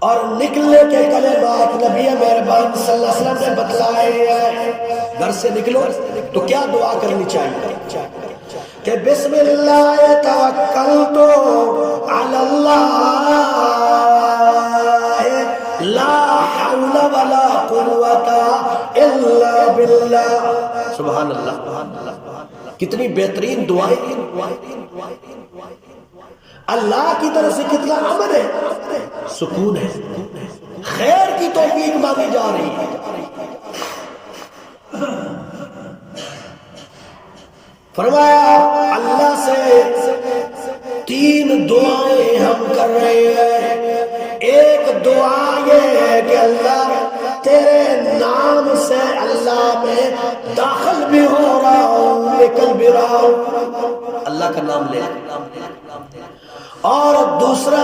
اور نکلنے کے کلمات نبی مہربان صلی اللہ علیہ وسلم نے بتلائے ہیں۔ گھر سے نکلو تو کیا دعا کرنی چاہیے کہ بسم اللہ توکلت علی اللہ لا حول ولا قوت الا باللہ۔ سبحان اللہ، کتنی بہترین دعائیں، اللہ کی طرف سے کتنا امن ہے، سکون ہے، خیر کی توفیق مانگی جا رہی ہے۔ فرمایا اللہ سے 3 دعائیں ہم کر رہے ہیں۔ ایک دعا یہ ہے کہ اللہ تیرے نام سے اللہ میں داخل بھی ہو رہا ہوں، نکل بھی رہا ہوں، اللہ کا نام لے، اور دوسرا